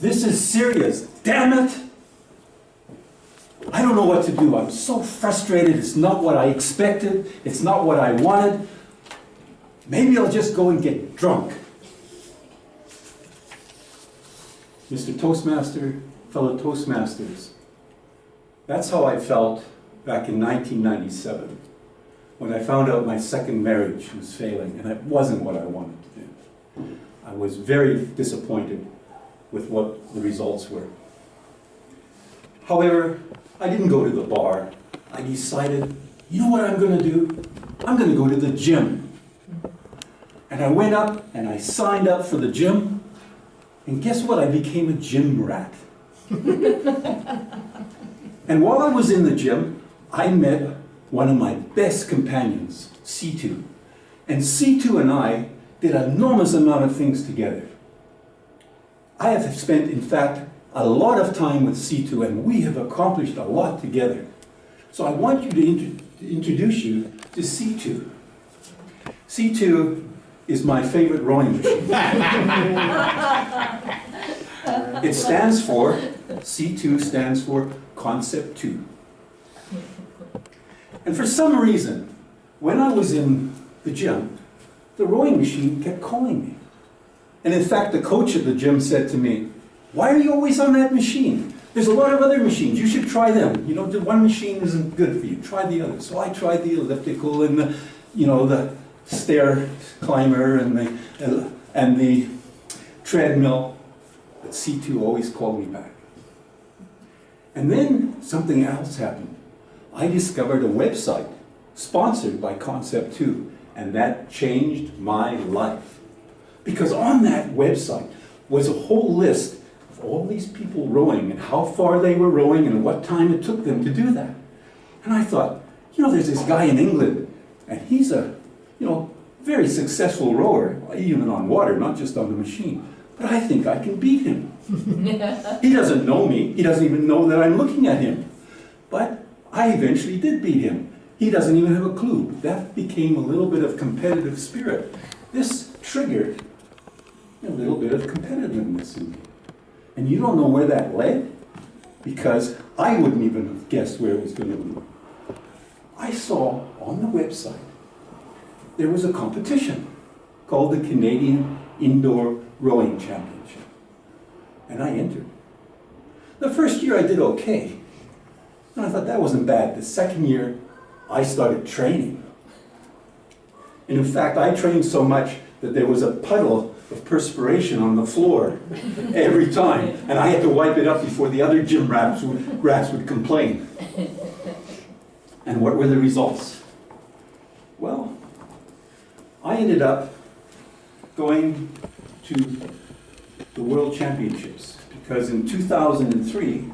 This is serious, damn it! I don't know what to do. I'm so frustrated. It's not what I expected. It's not what I wanted. Maybe I'll just go and get drunk. Mr. Toastmaster, fellow Toastmasters, that's how I felt back in 1997 when I found out my second marriage was failing, and it wasn't what I wanted to do. I was very disappointed with what the results were. However, I didn't go to the bar. I decided, you know what I'm going to do? I'm going to go to the gym. And I went up and I signed up for the gym, and guess what? I became a gym rat. And while I was in the gym, I met one of my best companions, C2. And C2 and I did an enormous amount of things together. I have spent, in fact, a lot of time with C2, and we have accomplished a lot together. So I want you to introduce you to C2. C2 is my favorite rowing machine. It stands for, C2 stands for Concept 2. And for some reason, when I was in the gym, the rowing machine kept calling me. And in fact, the coach at the gym said to me, "Why are you always on that machine? There's a lot of other machines. You should try them. You know, the one machine isn't good for you. Try the other." So I tried the elliptical and the, the stair climber and the treadmill. But C2 always called me back. And then something else happened. I discovered a website sponsored by Concept 2, and that changed my life. Because on that website was a whole list of all these people rowing and how far they were rowing and what time it took them to do that. And I thought, there's this guy in England, and he's a, very successful rower, even on water, not just on the machine. But I think I can beat him. He doesn't know me. He doesn't even know that I'm looking at him. But I eventually did beat him. He doesn't even have a clue. But that became a little bit of competitive spirit. This triggered a little bit of competitiveness in me. And you don't know where that led? Because I wouldn't even have guessed where it was going to lead. I saw on the website there was a competition called the Canadian Indoor Rowing Championship. And I entered. The first year I did okay. And I thought that wasn't bad. The second year I started training. And in fact, I trained so much that there was a puddle of perspiration on the floor every time. And I had to wipe it up before the other gym rats would complain. And what were the results? Well, I ended up going to the World Championships because in 2003,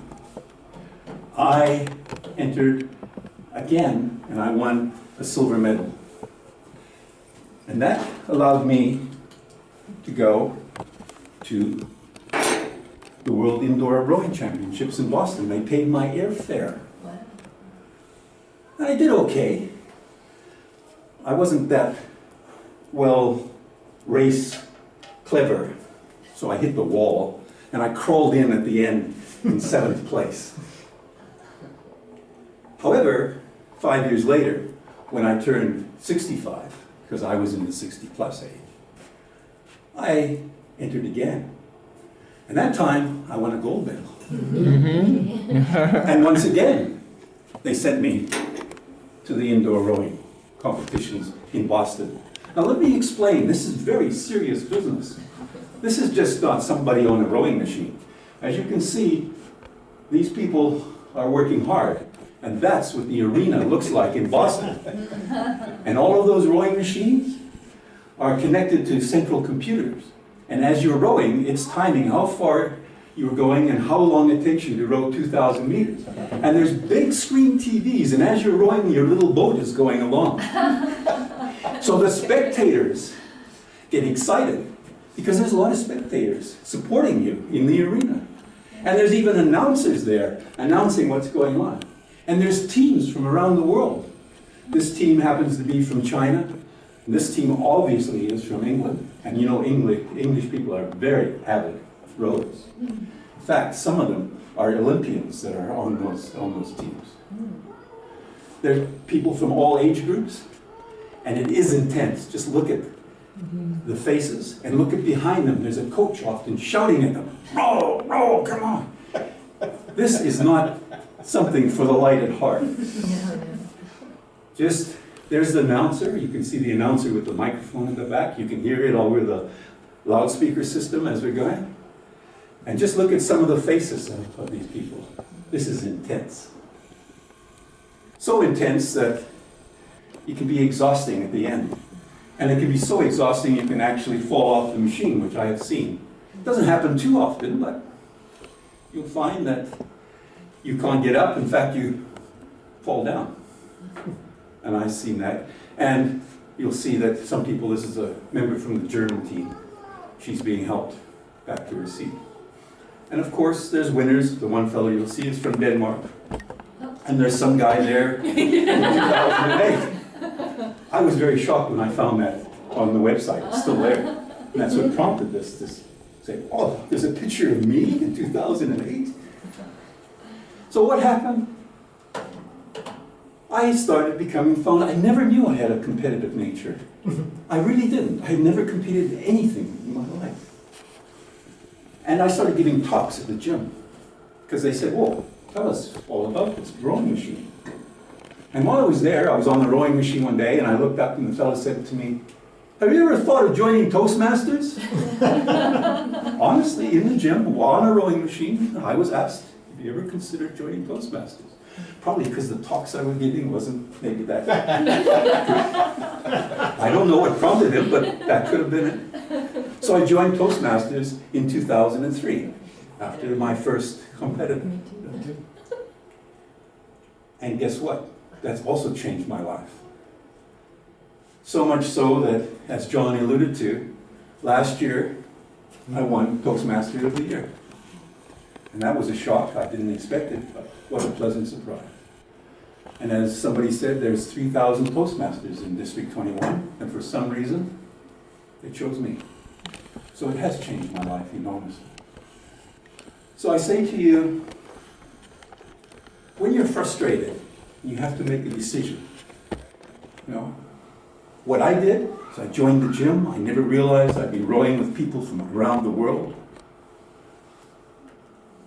I entered again and I won a silver medal. And that allowed me to go to the World Indoor Rowing Championships in Boston. They paid my airfare. Wow. And I did okay. I wasn't that race clever, so I hit the wall and I crawled in at the end in 7th place. However, 5 years later, when I turned 65, because I was in the 60-plus age, I entered again. And that time, I won a gold medal. And once again, they sent me to the indoor rowing competitions in Boston. Now let me explain, this is very serious business. This is just not somebody on a rowing machine. As you can see, these people are working hard. And that's what the arena looks like in Boston. And all of those rowing machines are connected to central computers. And as you're rowing, it's timing how far you're going and how long it takes you to row 2,000 meters. And there's big screen TVs, and as you're rowing, your little boat is going along. So the spectators get excited because there's a lot of spectators supporting you in the arena. And there's even announcers there announcing what's going on. And there's teams from around the world. This team happens to be from China. And this team obviously is from England. And English people are very avid rows. In fact, some of them are Olympians that are on those teams. There are people from all age groups, and it is intense. Just look at the faces and look at behind them. There's a coach often shouting at them, row, row, come on. This is not something for the light at heart. Just, there's the announcer. You can see the announcer with the microphone in the back. You can hear it over the loudspeaker system as we're going. And just look at some of the faces of these people. This is intense. So intense that it can be exhausting at the end. And it can be so exhausting you can actually fall off the machine, which I have seen. It doesn't happen too often, but you'll find that you can't get up. In fact, you fall down. And I've seen that. And you'll see that some people, this is a member from the German team. She's being helped back to her seat. And of course, there's winners. The one fellow you'll see is from Denmark. And there's some guy there in 2008. I was very shocked when I found that on the website. It's still there. And that's what prompted this to say, oh, there's a picture of me in 2008. So what happened? I started becoming fun. I never knew I had a competitive nature. I really didn't. I had never competed in anything in my life. And I started giving talks at the gym. Because they said, whoa, tell us all about this rowing machine. And while I was there, I was on the rowing machine one day, and I looked up and the fellow said to me, have you ever thought of joining Toastmasters? Honestly, in the gym, while on a rowing machine, I was asked, have you ever considered joining Toastmasters? Probably because the talks I was giving wasn't maybe that. I don't know what prompted him, but that could have been it. So I joined Toastmasters in 2003, after my first competitor. And guess what? That's also changed my life. So much so that, as John alluded to, last year I won Toastmaster of the Year. And that was a shock. I didn't expect it, but what a pleasant surprise. And as somebody said, there's 3,000 Toastmasters in District 21, and for some reason, they chose me. So it has changed my life enormously. So I say to you, when you're frustrated, you have to make a decision. You know, what I did is I joined the gym. I never realized I'd be rowing with people from around the world.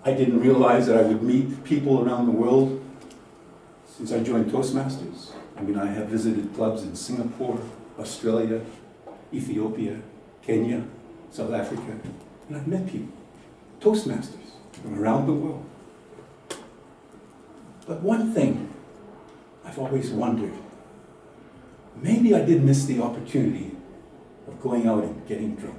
I didn't realize that I would meet people around the world since I joined Toastmasters. I mean, I have visited clubs in Singapore, Australia, Ethiopia, Kenya, South Africa, and I've met people, Toastmasters from around the world. But one thing I've always wondered, maybe I did miss the opportunity of going out and getting drunk.